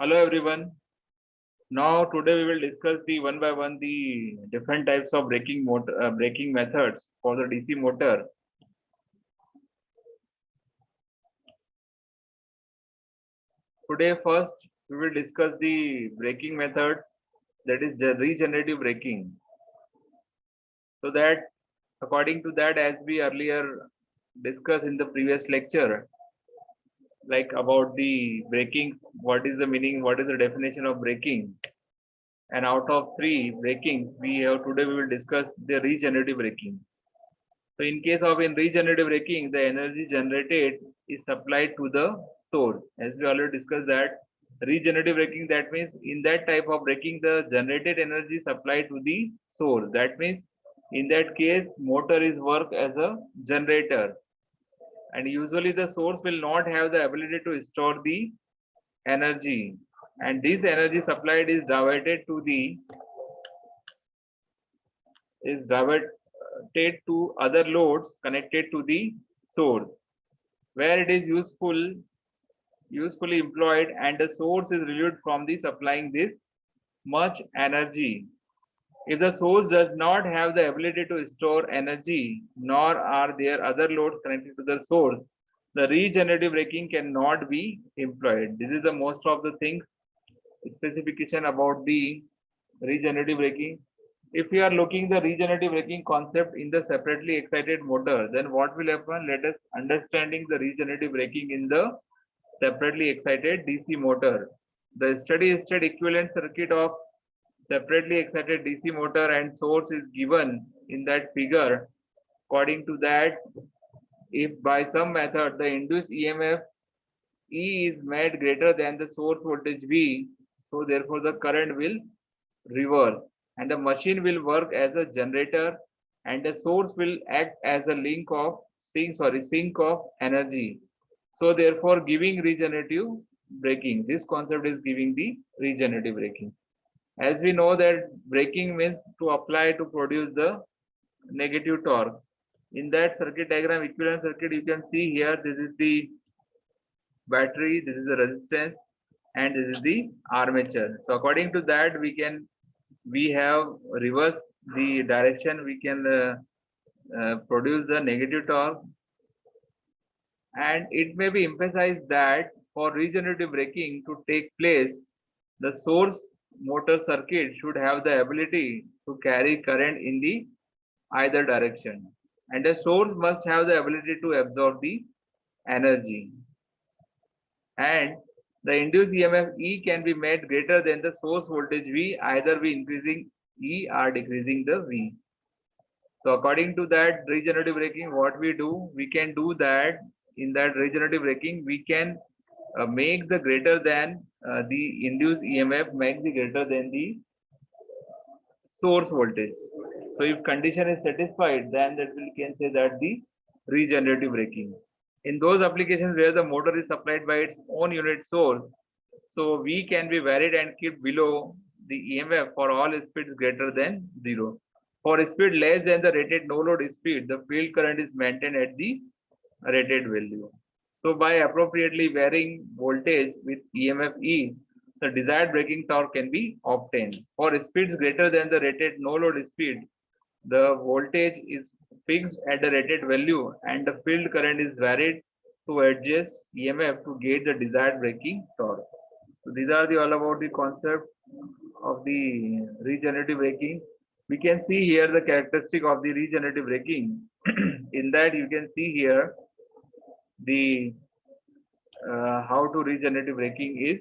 Hello everyone. Now today we will discuss the one by one the different types of braking methods for the DC motor. Today first we will discuss the braking method, that is the regenerative braking. So that according to that, as we earlier discussed in the previous lecture, like about the braking, what is the meaning, what is the definition of braking, and out of three braking today we will discuss the regenerative braking. So in case of in regenerative braking, the energy generated is supplied to the source. As we already discussed that regenerative braking, that means in that type of braking, the generated energy supplied to the source. That means in that case, motor is work as a generator, and usually the source will not have the ability to store the energy, and this energy supplied is diverted to other loads connected to the source, where it is usefully employed, and the source is relieved from the supplying this much energy. If the source does not have the ability to store energy, nor are there other loads connected to the source, the regenerative braking cannot be employed. This is the most of the things specification about the regenerative braking. If we are looking the regenerative braking concept in the separately excited motor, then what will happen? Let us understanding the regenerative braking in the separately excited DC motor. The steady state equivalent circuit of separately excited DC motor and source is given in that figure. According to that, if by some method the induced EMF E is made greater than the source voltage V, so therefore the current will reverse and the machine will work as a generator, and the source will act as a sink of energy. So therefore giving regenerative braking. This concept is giving the regenerative braking. As we know that braking means to apply to produce the negative torque. In that circuit diagram, equivalent circuit, you can see here, this is the battery, this is the resistance, and this is the armature. So according to that, we have reverse the direction, we can produce the negative torque. And it may be emphasized that for regenerative braking to take place, the source motor circuit should have the ability to carry current in the either direction, and the source must have the ability to absorb the energy, and the induced EMF E can be made greater than the source voltage V, either we increasing E or decreasing the V. So according to that regenerative braking, what we do, we can do that in that regenerative braking, we can make the greater than the induced EMF make the greater than the source voltage. So if condition is satisfied, then that we can say that the regenerative braking. In those applications where the motor is supplied by its own unit source, so V can be varied and kept below the EMF for all speeds greater than 0. For speed less than the rated no load speed, the field current is maintained at the rated value. So by appropriately varying voltage with EMF E, the desired braking torque can be obtained. For speeds greater than the rated no load speed, the voltage is fixed at the rated value and the field current is varied to adjust EMF to get the desired braking torque. So these are all about the concept of the regenerative braking. We can see here the characteristic of the regenerative braking. In that you can see here the how to regenerative braking is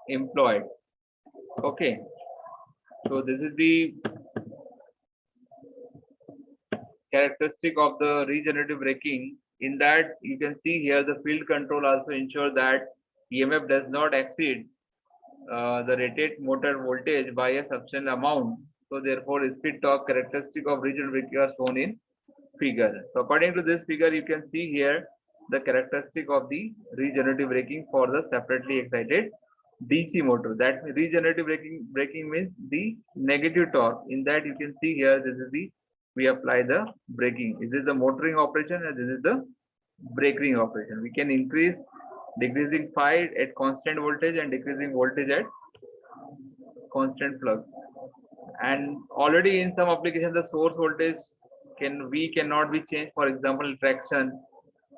employed. Okay, so this is the characteristic of the regenerative braking. In that you can see here the field control also ensure that EMF does not exceed the rated motor voltage by a substantial amount. So therefore speed torque characteristic of regenerative braking are shown in figure. So according to this figure, you can see here the characteristic of the regenerative braking for the separately excited DC motor. That regenerative braking means the negative torque. In that you can see here, this is the we apply the braking. This is the motoring operation and this is the braking operation. We can increase decreasing phi at constant voltage and decreasing voltage at constant flux. And already in some applications, the source voltage cannot be changed. For example, traction,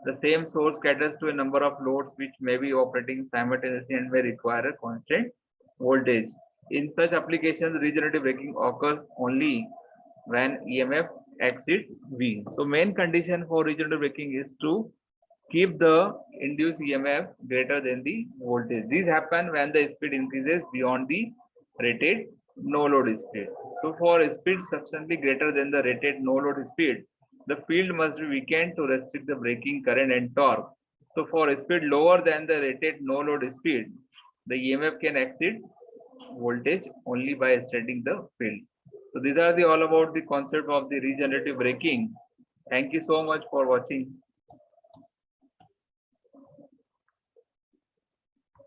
the same source caters to a number of loads which may be operating simultaneously and may require a constant voltage. In such applications, regenerative braking occurs only when EMF exceeds V. So main condition for regenerative braking is to keep the induced EMF greater than the voltage. This happens when the speed increases beyond the rated no load speed. So for a speed substantially greater than the rated no load speed, the field must be weakened to restrict the braking current and torque. So for a speed lower than the rated no load speed, the EMF can exceed voltage only by extending the field. So these are the all about the concept of the regenerative braking. Thank you so much for watching.